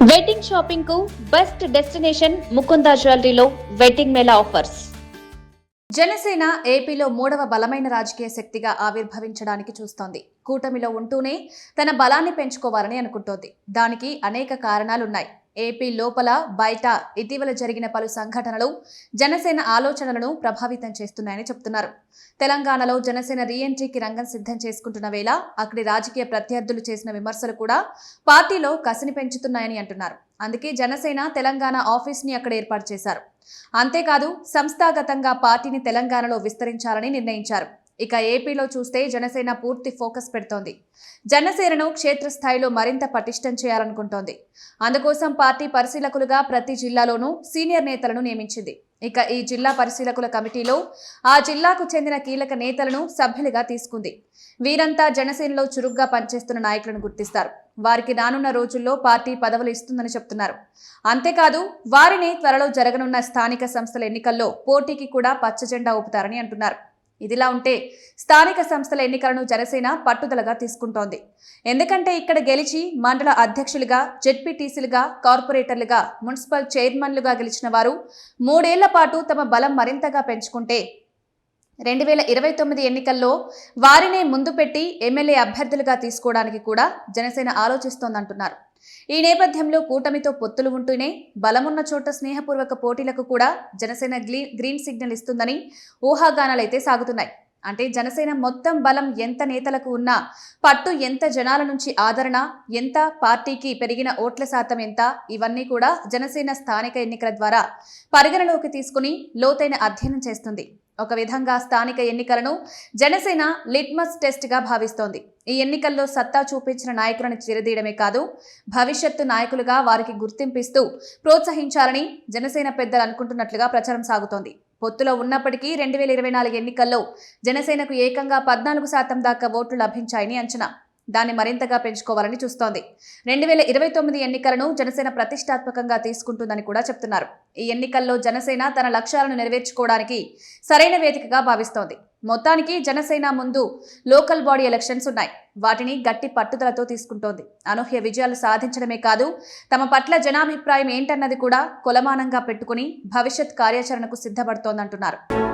Wedding shopping కు best destination Mukunda జ్యువెలరీలో wedding mela offers. Janasena ఏపీలో మూడవ బలమైన రాజకీయ శక్తిగా ఆవిర్భవించడానికి చూస్తోంది. కూటమిలో ఉంటూనే తన బలాన్ని పెంచుకోవాలని అనుకుంటోంది. దానికి అనేక కారణాలున్నాయి. ఏపీ లోపల బయట ఇటీవల జరిగిన పలు సంఘటనలు జనసేన ఆలోచనలను ప్రభావితం చేస్తున్నాయని చెప్తున్నారు. తెలంగాణలో జనసేన రీఎంట్రీకి రంగం సిద్ధం చేసుకుంటున్న వేళ అక్కడి రాజకీయ ప్రత్యర్థులు చేసిన విమర్శలు కూడా పార్టీలో కసిని పెంచుతున్నాయని అంటున్నారు. అందుకే జనసేన తెలంగాణ ఆఫీస్ని అక్కడ ఏర్పాటు చేశారు. అంతేకాదు సంస్థాగతంగా పార్టీని తెలంగాణలో విస్తరించాలని నిర్ణయించారు. ఇక ఏపీలో చూస్తే జనసేన పూర్తి ఫోకస్ పెడుతోంది. జనసేనను క్షేత్రస్థాయిలో మరింత పటిష్టం చేయాలనుకుంటోంది. అందుకోసం పార్టీ పరిశీలకులుగా ప్రతి జిల్లాలోనూ సీనియర్ నేతలను నియమించింది. ఇక ఈ జిల్లా పరిశీలకుల కమిటీలో ఆ జిల్లాకు చెందిన కీలక నేతలను సభ్యులుగా తీసుకుంది. వీరంతా జనసేనలో చురుగ్గా పనిచేస్తున్న నాయకులను గుర్తిస్తారు. వారికి రానున్న రోజుల్లో పార్టీ పదవులు ఇస్తుందని చెప్తున్నారు. అంతేకాదు వారిని త్వరలో జరగనున్న స్థానిక సంస్థల ఎన్నికల్లో పోటీకి కూడా పచ్చజెండా ఊపుతారని అంటున్నారు. ఇదిలా ఉంటే స్థానిక సంస్థల ఎన్నికలను జనసేన పట్టుదలగా తీసుకుంటోంది. ఎందుకంటే ఇక్కడ గెలిచి మండల అధ్యక్షులుగా, జెడ్పీటీసీలుగా, కార్పొరేటర్లుగా, మున్సిపల్ చైర్మన్లుగా గెలిచిన వారు 3 ఏళ్ల పాటు తమ బలం మరింతగా పెంచుకుంటే 2029 ఎన్నికల్లో వారినే ముందు పెట్టి ఎమ్మెల్యే అభ్యర్థులుగా తీసుకోవడానికి కూడా జనసేన ఆలోచిస్తోందంటున్నారు. ఈ నేపథ్యంలో కూటమితో పొత్తులు ఉంటూనే బలమున్న చోట స్నేహపూర్వక పోటీలకు కూడా జనసేన గ్రీన్ సిగ్నల్ ఇస్తుందని ఊహాగానాలైతే సాగుతున్నాయి. అంటే జనసేన మొత్తం బలం ఎంత నేతలకు ఉన్నా, పట్టు ఎంత, జనాల నుంచి ఆదరణ ఎంత, పార్టీకి పెరిగిన ఓట్ల శాతం ఎంత, ఇవన్నీ కూడా జనసేన స్థానిక ఎన్నికల ద్వారా పరిగణలోకి తీసుకుని లోతైన అధ్యయనం చేస్తుంది. ఒక విధంగా స్థానిక ఎన్నికలను జనసేన లిట్మస్ టెస్ట్ గా భావిస్తోంది. ఈ ఎన్నికల్లో సత్తా చూపించిన నాయకులను చేరదీయడమే కాదు, భవిష్యత్తు నాయకులుగా వారికి గుర్తింపిస్తూ ప్రోత్సహించాలని జనసేన పెద్దలు అనుకుంటున్నట్లుగా ప్రచారం సాగుతోంది. పొత్తులో ఉన్నప్పటికీ 2024 ఎన్నికల్లో జనసేనకు ఏకంగా 14% దాకా ఓట్లు లభించాయని అంచనా. దాన్ని మరింతగా పెంచుకోవాలని చూస్తోంది. 2029 ఎన్నికలను జనసేన ప్రతిష్టాత్మకంగా తీసుకుంటుందని కూడా చెప్తున్నారు. ఈ ఎన్నికల్లో జనసేన తన లక్ష్యాలను నెరవేర్చుకోవడానికి సరైన వేదికగా భావిస్తోంది. మొత్తానికి జనసేన ముందు లోకల్ బాడీ ఎలక్షన్స్ ఉన్నాయి. వాటిని గట్టి పట్టుదలతో తీసుకుంటోంది. అనూహ్య విజయాలు సాధించడమే కాదు, తమ పట్ల జనాభిప్రాయం ఏంటన్నది కూడా కొలమానంగా పెట్టుకుని భవిష్యత్ కార్యాచరణకు సిద్ధపడుతోందంటున్నారు.